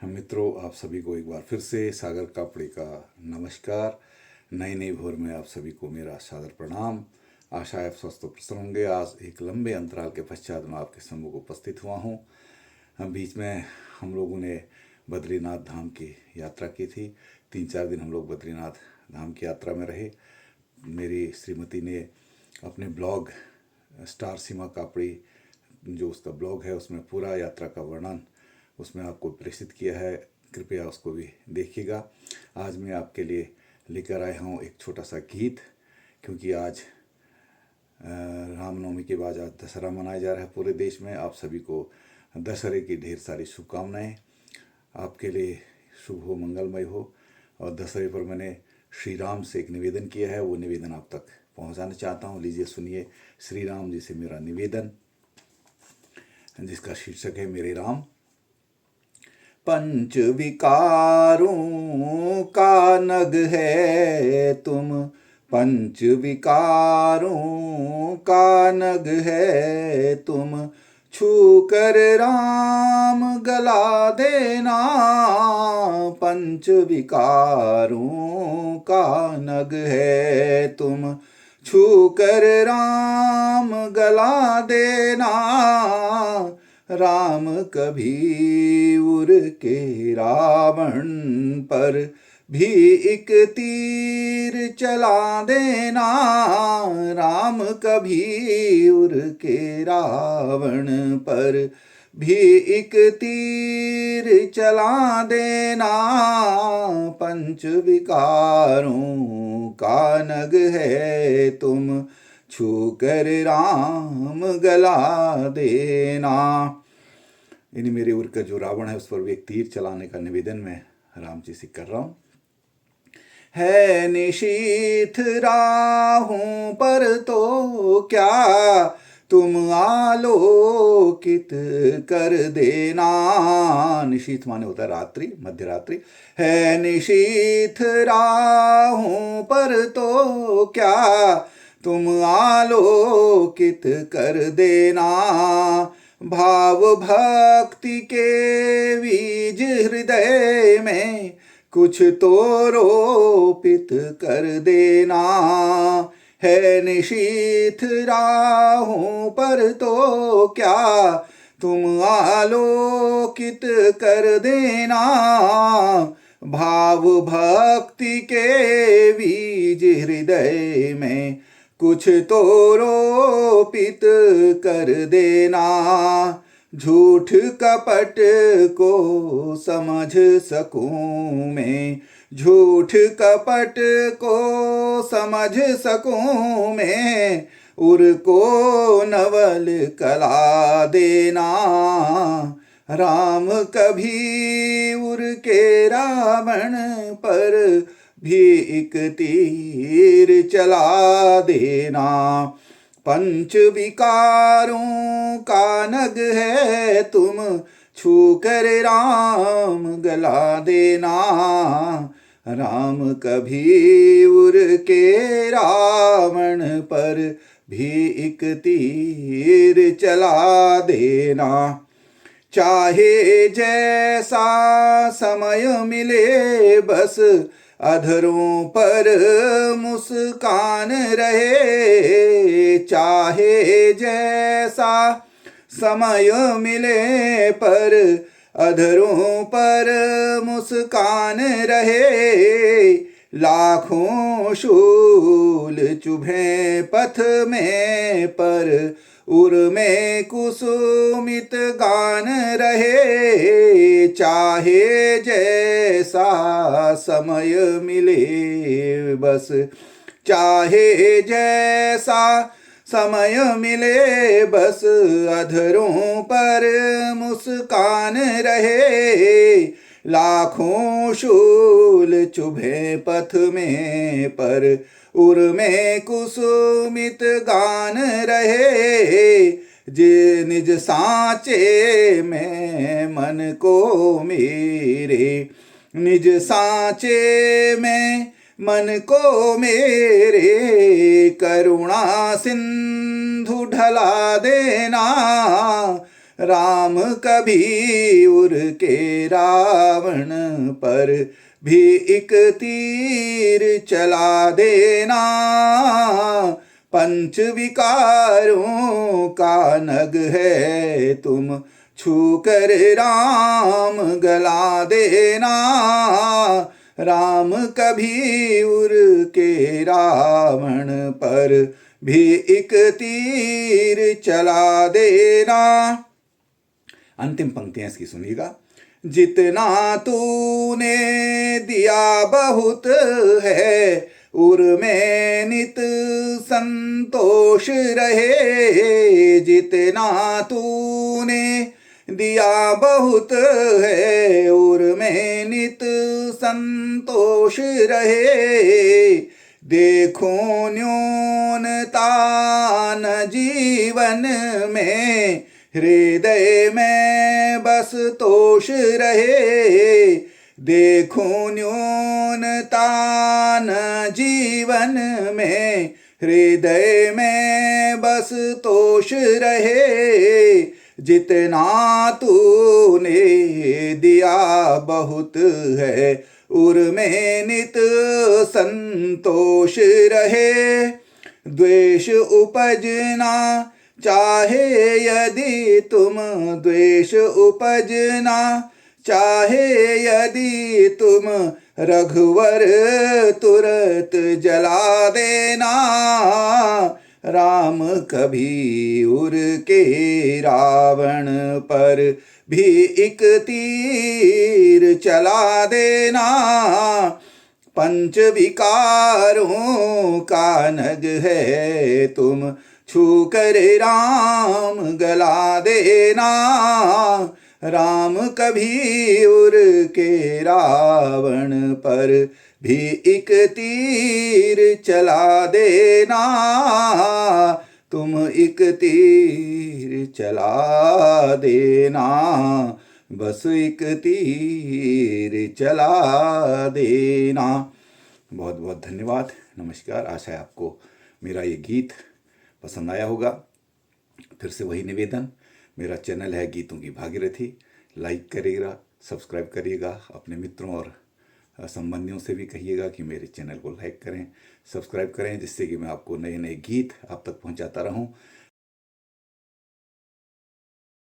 मित्रों, आप सभी को एक बार फिर से सागर कापड़े का नमस्कार। नई नई भोर में आप सभी को मेरा सादर प्रणाम। आशा है आप स्वस्थ और प्रसन्न होंगे। आज एक लंबे अंतराल के पश्चात मैं आपके सम्मुख उपस्थित हुआ हूँ। बीच में हम लोगों ने बद्रीनाथ धाम की यात्रा की थी। 3-4 दिन हम लोग बद्रीनाथ धाम की यात्रा में रहे। मेरी श्रीमती ने अपने ब्लॉग स्टार सीमा कापड़ी, जो उसका ब्लॉग है, उसमें पूरा यात्रा का वर्णन उसमें आपको प्रेषित किया है। कृपया उसको भी देखिएगा। आज मैं आपके लिए लेकर आया हूँ एक छोटा सा गीत, क्योंकि आज रामनवमी के बाद आज दशहरा मनाया जा रहा है पूरे देश में। आप सभी को दशहरे की ढेर सारी शुभकामनाएं। आपके लिए शुभ हो, मंगलमय हो। और दशहरे पर मैंने श्री राम से एक निवेदन किया है, वो निवेदन आप तक पहुंचाना चाहता हूं। लीजिए सुनिए श्री राम जी से मेरा निवेदन, जिसका शीर्षक है मेरे राम। पंच विकारों का नग है तुम, पंच विकारों का नग है तुम, छू कर राम गला देना। पंच विकारों का नग है तुम, छू कर राम गला देना। राम कभी उर के रावण पर भी एक तीर चला देना। राम कभी उर के रावण पर भी एक तीर चला देना। पंच विकारों का नग है तुम, छू कर राम गला देना। यानी मेरे उर का जो रावण है उस पर भी एक तीर चलाने का निवेदन मैं राम जी से कर रहा हूँ। है निशीथ राहों पर तो क्या तुम आलोकित कर देना। निशीथ माने होता है रात्रि, मध्य रात्रि। है निशीथ राहों पर तो क्या तुम आलोकित कर देना। भाव भक्ति के बीज हृदय में कुछ तो रोपित कर देना। है निशीथ राहों पर तो क्या तुम आलोकित कर देना। भाव भक्ति के बीज हृदय में कुछ तो रोपित कर देना। झूठ कपट को समझ सकूं मैं, झूठ कपट को समझ सकूं मैं, उर को नवल कला देना। राम कभी उर के रावण पर भी एक तीर चला देना। पंच विकारों का नग है तुम, छू कर राम गला देना। राम कभी उर के रावण पर भी एक तीर चला देना। चाहे जैसा समय मिले बस अधरों पर मुस्कान रहे। चाहे जैसा समय मिले पर अधरों पर मुस्कान रहे। लाखों शूल चुभे पथ में पर उर में कुसुमित गान रहे। चाहे जैसा समय मिले बस, चाहे जैसा समय मिले बस अधरों पर मुस्कान रहे। लाखों शूल चुभे पथ में पर उर में कुसुमित गान रहे। जे निज सांचे में मन को मेरे, निज सांचे में मन को मेरे, करुणा सिंधु ढला देना। राम कभी उर के रावण पर भी एक तीर चला देना। पंच विकारों का नग है तुम छू कर राम गला देना। राम कभी उर के रावण पर भी एक तीर चला देना। अंतिम पंक्तियां इसकी सुनिएगा। जितना तूने दिया बहुत है उर में नित संतोष रहे। जितना तूने दिया बहुत है उर में नित संतोष रहे। देखो न्यूनता न जीवन में हृदय में बस तोष रहे। देखो न्यूनता न जीवन में हृदय में बस तोष रहे। जितना तूने दिया बहुत है उर में नित संतोष रहे। द्वेष उपजना चाहे यदि तुम द्वेष उपजना चाहे यदि तुम रघुवर तुरंत जला देना। राम कभी उर के रावण पर भी एक तीर चला देना। पंच विकारों का नग है तुम छू कर राम गला देना। राम कभी उर के रावण पर भी एक तीर चला देना। तुम एक तीर चला देना, बस एक तीर चला देना। बहुत बहुत धन्यवाद, नमस्कार। आशा है आपको मेरा ये गीत पसंद आया होगा। फिर से वही निवेदन, मेरा चैनल है गीतों की भागीरथी, लाइक करिएगा, सब्सक्राइब करिएगा, अपने मित्रों और संबंधियों से भी कहिएगा कि मेरे चैनल को लाइक करें, सब्सक्राइब करें, जिससे कि मैं आपको नए नए गीत आप तक पहुंचाता रहूं।